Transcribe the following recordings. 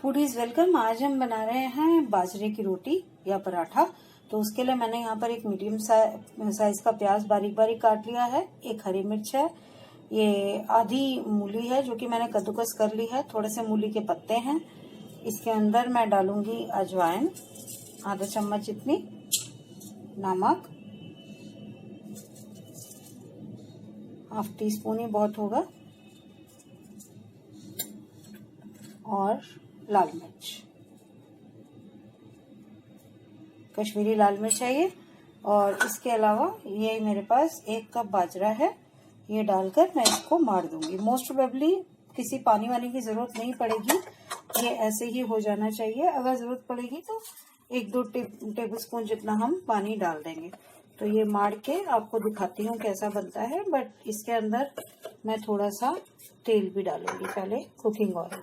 Foodies welcome. आज हम बना रहे हैं बाजरे की रोटी या पराठा। तो उसके लिए मैंने यहाँ पर एक मीडियम साइज का प्याज बारीक बारीक काट लिया है। एक हरी मिर्च है, ये आधी मूली है जो कि मैंने कद्दूकस कर ली है, थोड़े से मूली के पत्ते हैं। इसके अंदर मैं डालूंगी अजवाइन आधा चम्मच जितनी, नमक हाफ टी स्पून ही बहुत होगा, और लाल मिर्च, कश्मीरी लाल मिर्च है ये। और इसके अलावा ये मेरे पास 1 कप बाजरा है, ये डालकर मैं इसको मार दूंगी। मोस्ट प्रोबेबली किसी पानी वानी की जरूरत नहीं पड़ेगी, ये ऐसे ही हो जाना चाहिए। अगर जरूरत पड़ेगी तो 1-2 टेबल स्पून जितना हम पानी डाल देंगे। तो ये मार के आपको दिखाती हूँ कैसा बनता है। बट इसके अंदर मैं थोड़ा सा तेल भी डालूंगी, पहले कुकिंग ऑयल।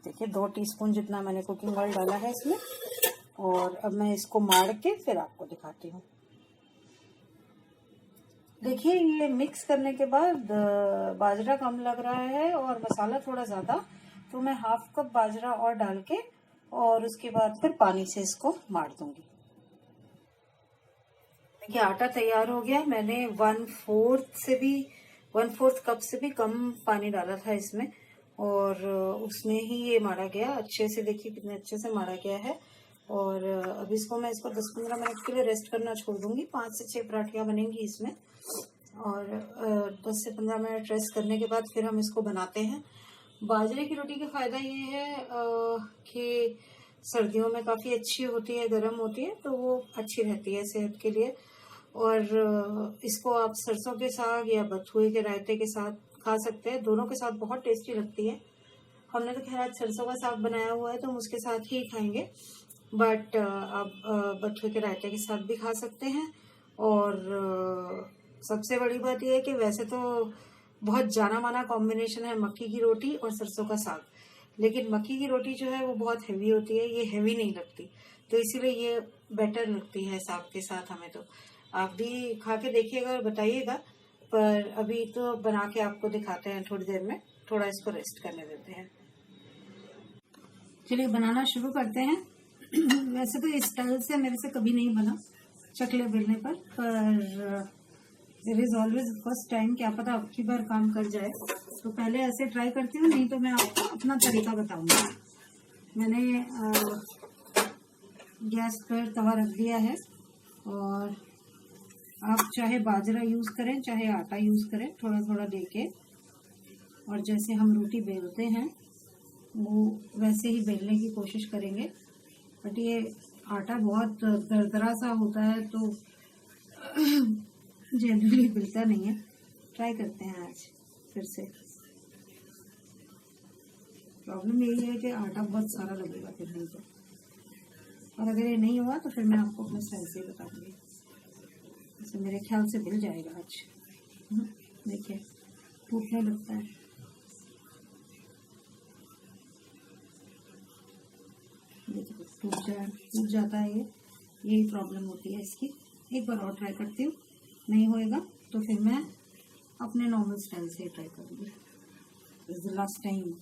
देखिए 2 टीस्पून जितना मैंने कुकिंग ऑयल डाला है इसमें। और अब मैं इसको मार के फिर आपको दिखाती हूँ। देखिए ये मिक्स करने के बाद बाजरा कम लग रहा है और मसाला थोड़ा ज्यादा, तो मैं हाफ कप बाजरा और डाल के और उसके बाद फिर पानी से इसको मार दूंगी। देखिए आटा तैयार हो गया। मैंने 1/4 कप से भी कम पानी डाला था इसमें, और उसमें ही ये मारा गया अच्छे से। देखिए कितने अच्छे से मारा गया है। और अब इसको 10-15 मिनट के लिए रेस्ट करना छोड़ दूंगी। 5 से 6 पराठियां बनेंगी इसमें। और 10 से 15 मिनट रेस्ट करने के बाद फिर हम इसको बनाते हैं। बाजरे की रोटी का फायदा ये है कि सर्दियों में काफी अच्छी होती है, गर्म होती है, तो वो अच्छी रहती है सेहत के लिए। और इसको आप सरसों के साग या बथुए के रायते के साथ खा सकते हैं, दोनों के साथ बहुत टेस्टी लगती है। हमने तो खैर आज सरसों का साग बनाया हुआ है तो हम उसके साथ ही खाएंगे, बट आप बथुए के रायते के साथ भी खा सकते हैं। और सबसे बड़ी बात यह है कि वैसे तो बहुत जाना माना कॉम्बिनेशन है मक्की की रोटी और सरसों का साग, लेकिन मक्की की रोटी जो है वो बहुत हैवी होती है, ये हैवी नहीं लगती, तो इसीलिए ये बेटर लगती है साग के साथ हमें। तो आप भी खा के देखिएगा और बताइएगा। पर अभी तो बना के आपको दिखाते हैं थोड़ी देर में, थोड़ा इसको रेस्ट करने देते हैं। चलिए बनाना शुरू करते हैं। वैसे तो इस स्टाइल से मेरे से कभी नहीं बना चकले बेलने पर there is always first time, क्या पता अब की बार काम कर जाए। तो पहले ऐसे ट्राई करती हूँ, नहीं तो मैं आपको अपना तरीका बताऊंगी। मैंने गैस पर तवा रख दिया है, और आप चाहे बाजरा यूज करें चाहे आटा यूज करें, थोड़ा थोड़ा देके, और जैसे हम रोटी बेलते हैं वो वैसे ही बेलने की कोशिश करेंगे। बट ये आटा बहुत दरदरा सा होता है तो जनरली मिलता नहीं है। ट्राई करते हैं आज फिर से। प्रॉब्लम यही है कि आटा बहुत सारा लगेगा फिर नहीं तो, और अगर ये नहीं हुआ तो फिर मैं आपको अपने स्टाइल से बताऊंगी। इसे मेरे ख्याल से मिल जाएगा आज। देखिए टूटने लगता है। देखिए टूट जाता है, ये यही प्रॉब्लम होती है इसकी। एक बार और ट्राई करती हूँ, नहीं होएगा तो फिर मैं अपने नॉर्मल स्टाइल से ट्राई करूँगी। Is the last time.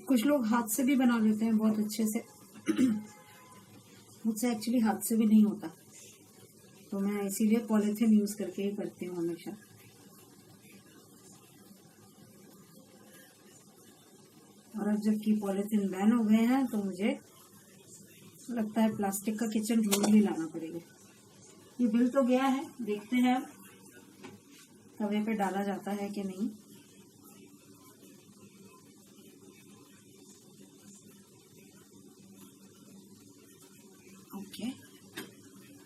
कुछ लोग हाथ से भी बना लेते हैं बहुत अच्छे से। मुझसे एक्चुअली हाथ से भी नहीं होता, तो मैं इसीलिए पॉलिथीन यूज करके ही करती हूँ हमेशा। और अब जबकि पॉलिथीन बैन हो गए हैं तो मुझे लगता है प्लास्टिक का किचन रोल भी लाना पड़ेगा। ये बिल तो गया है, देखते हैं तवे पे डाला जाता है कि नहीं। ओके,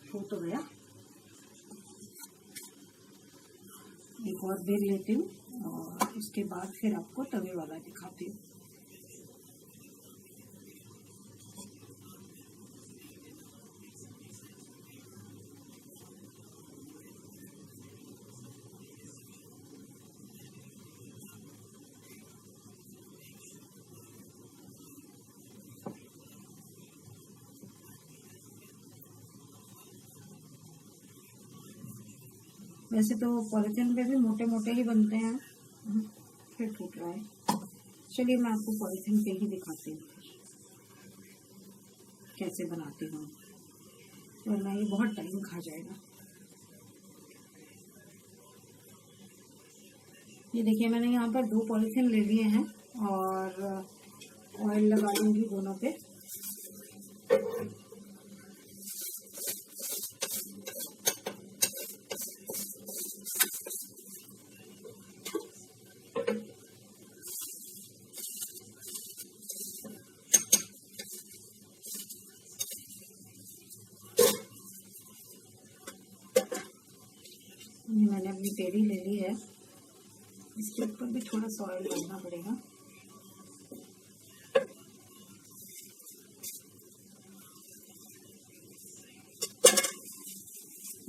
हो तो गया। एक और बेल लेती हूँ और उसके बाद फिर आपको तवे वाला दिखाती हूँ। वैसे तो पॉलिथीन पे भी मोटे मोटे ही बनते हैं। फिर टूट रहा है। चलिए मैं आपको पॉलिथीन पे ही दिखाती हूँ कैसे बनाती हूँ, वरना ये बहुत टाइम खा जाएगा। ये देखिए मैंने यहाँ पर 2 पॉलिथीन ले लिए हैं और ऑयल लगा लूंगी दोनों पे। मैंने अपनी पेड़ी ले ली है, इसके ऊपर भी थोड़ा सा ऑयल डालना पड़ेगा।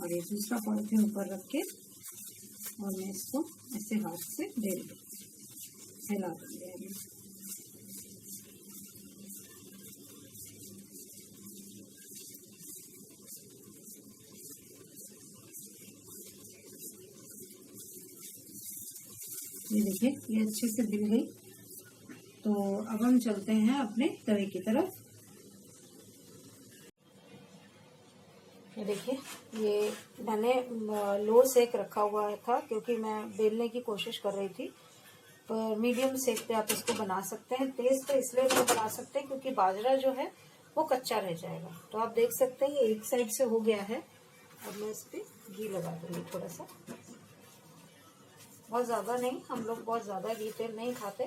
और ये दूसरा पॉलिथीन ऊपर रख के और मैं इसको ऐसे हाथ से हिला दूंगी। ये देखिए ये अच्छे से हिल गई। तो अब हम चलते हैं अपने तवे की तरफ। ये देखिए ये मैंने लो सेक रखा हुआ था क्योंकि मैं बेलने की कोशिश कर रही थी, पर मीडियम सेक पे आप इसको बना सकते हैं। तेज पे इसलिए नहीं बना सकते क्योंकि बाजरा जो है वो कच्चा रह जाएगा। तो आप देख सकते हैं ये एक साइड से हो गया है। अब मैं इस पे घी लगा दूंगी थोड़ा सा, बहुत ज़्यादा नहीं, हम लोग बहुत ज़्यादा घी तेल नहीं खाते।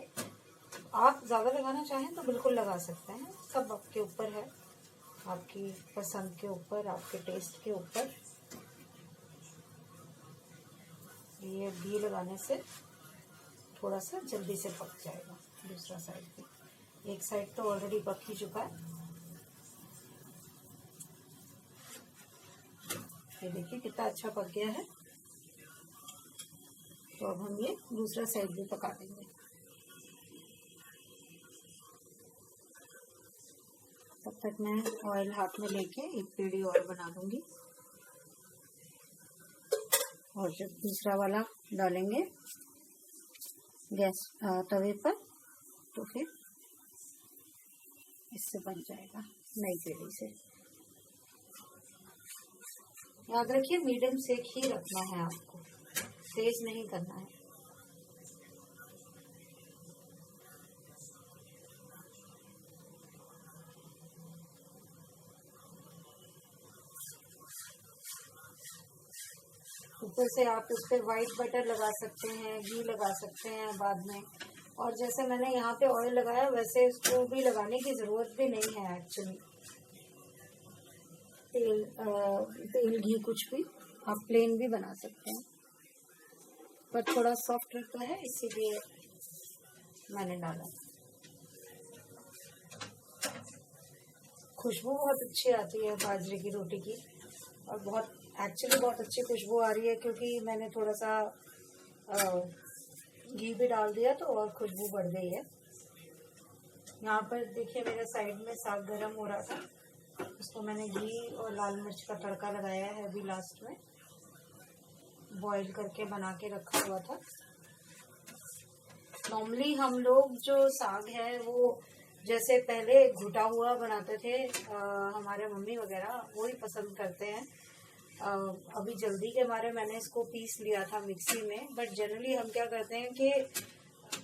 आप ज़्यादा लगाना चाहें तो बिल्कुल लगा सकते हैं, सब आपके ऊपर है, आपकी पसंद के ऊपर, आपके टेस्ट के ऊपर। ये घी लगाने से थोड़ा सा जल्दी से पक जाएगा। दूसरा साइड भी, एक साइड तो ऑलरेडी पक ही चुका है। ये देखिए कितना अच्छा पक गया है। तो अब हम ये दूसरा साइड भी पका देंगे। तब तक मैं ऑयल हाथ में लेके एक पेड़ी और बना दूंगी। और जब दूसरा वाला डालेंगे गैस तवे पर तो फिर इससे बन जाएगा नई पेड़ी से। याद रखिए मीडियम सेक ही रखना है आपको, तेज नहीं करना है। ऊपर से आप उस पर व्हाइट बटर लगा सकते हैं, घी लगा सकते हैं बाद में। और जैसे मैंने यहाँ पे ऑयल लगाया वैसे इसको भी लगाने की जरूरत भी नहीं है एक्चुअली। तेल घी कुछ भी आप प्लेन भी बना सकते हैं, पर थोड़ा सॉफ्ट रहता है इसीलिए मैंने डाला। खुशबू बहुत अच्छी आती है बाजरे की रोटी की, और बहुत अच्छी खुशबू आ रही है क्योंकि मैंने थोड़ा सा घी भी डाल दिया तो और खुशबू बढ़ गई है। यहाँ पर देखिए मेरे साइड में साग गरम हो रहा था, उसको मैंने घी और लाल मिर्च का तड़का लगाया है अभी लास्ट में। बॉईल करके बना के रखा हुआ था। नॉर्मली हम लोग जो साग है वो जैसे पहले घुटा हुआ बनाते थे, हमारे मम्मी वगैरह वही पसंद करते हैं। अभी जल्दी के मारे मैंने इसको पीस लिया था मिक्सी में, बट जनरली हम क्या करते हैं कि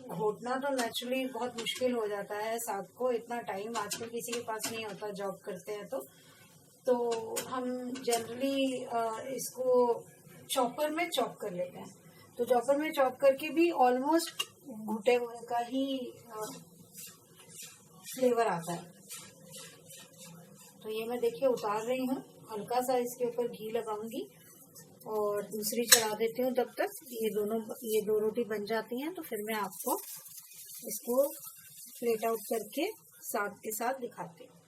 घोटना तो नेचुरली बहुत मुश्किल हो जाता है साग को, इतना टाइम आजकल किसी के पास नहीं होता जॉब करते हैं तो हम जनरली इसको चॉपर में चॉप कर लेते हैं। तो चॉपर में चॉप करके भी ऑलमोस्ट घुटे हुए का ही फ्लेवर आता है। तो ये मैं देखिए उतार रही हूँ, हल्का सा इसके ऊपर घी लगाऊंगी और दूसरी चढ़ा देती हूँ। तब तक ये दो रोटी बन जाती हैं तो फिर मैं आपको इसको प्लेट आउट करके साग के साथ दिखाती हूँ।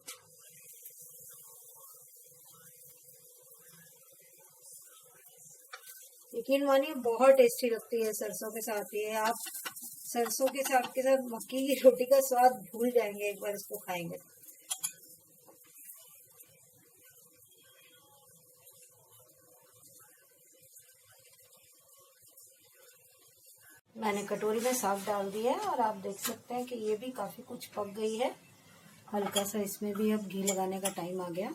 यकीन मानिए बहुत टेस्टी लगती है सरसों के साथ। ये आप सरसों के साग के साथ मक्की की रोटी का स्वाद भूल जाएंगे एक बार इसको खाएंगे। मैंने कटोरी में साग डाल दिया है और आप देख सकते हैं कि ये भी काफी कुछ पक गई है। हल्का सा इसमें भी अब घी लगाने का टाइम आ गया।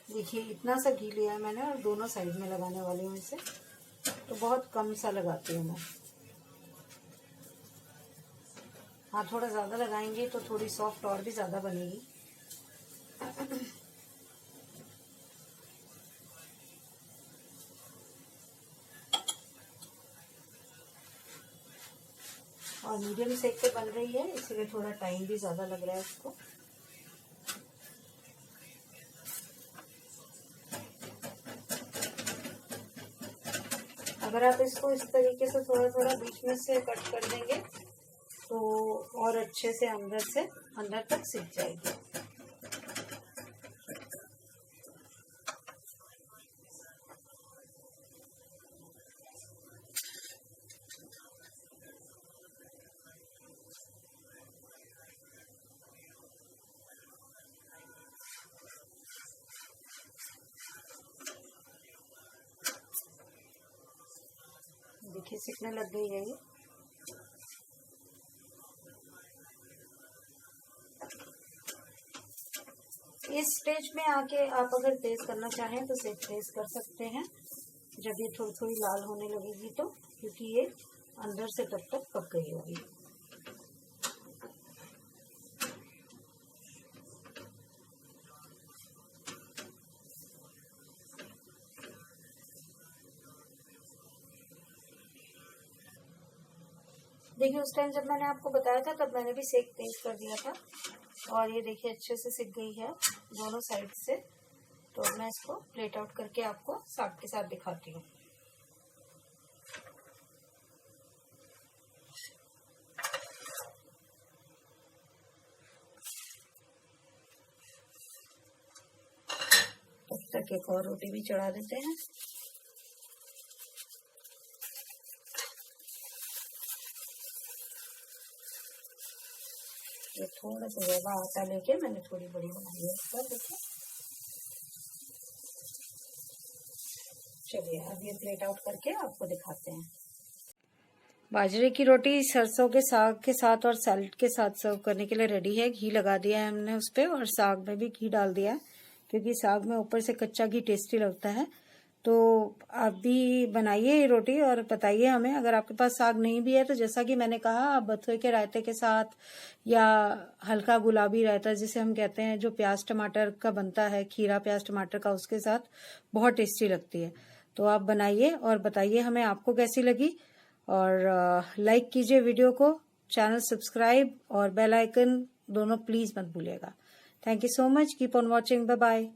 देखिए इतना सा घी लिया है मैंने और दोनों साइड में लगाने वाली हूँ इसे, तो बहुत कम सा लगाती हूँ मैं। हाँ, थोड़ा ज़्यादा लगाएंगे तो थोड़ी सॉफ्ट और भी ज़्यादा बनेगी। और मीडियम सेक पे बन रही है, इसलिए थोड़ा टाइम भी ज़्यादा लग रहा है इसको। अगर आप इसको इस तरीके से थोड़ा थोड़ा बीच में से कट कर देंगे तो और अच्छे से अंदर तक सिक जाएगी। देखिए सिकने लग गई है ये। इस स्टेज में आके आप अगर तेज करना चाहें तो तेज कर सकते हैं जब ये थोड़ी थोड़ी लाल होने लगेगी तो, क्योंकि ये अंदर से तब तक पक गई होगी। देखिए उस टाइम जब मैंने आपको बताया था तब मैंने भी सेक तेज कर दिया था और ये देखिए अच्छे से सिक गई है दोनों साइड से। तो मैं इसको प्लेट आउट करके आपको साग के साथ दिखाती हूँ। तब तक एक और रोटी भी चढ़ा देते हैं। ये थोड़ा सा ज्यादा आटा लेके मैंने थोड़ी बड़ी बनाई है इसका। देखिए चलिए अब ये प्लेट आउट करके आपको दिखाते हैं। बाजरे की रोटी सरसों के साग के साथ और सैलेड के साथ सर्व करने के लिए रेडी है। घी लगा दिया है हमने उस पे और साग में भी घी डाल दिया है, क्योंकि साग में ऊपर से कच्चा घी टेस्टी लगता है। तो आप भी बनाइए ये रोटी और बताइए हमें। अगर आपके पास साग नहीं भी है तो जैसा कि मैंने कहा, आप बथुए के रायते के साथ या हल्का गुलाबी रायता जिसे हम कहते हैं, जो प्याज टमाटर का बनता है, खीरा प्याज टमाटर का, उसके साथ बहुत टेस्टी लगती है। तो आप बनाइए और बताइए हमें आपको कैसी लगी। और लाइक कीजिए वीडियो को, चैनल सब्सक्राइब और बेल आइकन दोनों प्लीज मत भूलिएगा। Thank you so much. Keep on watching. Bye bye.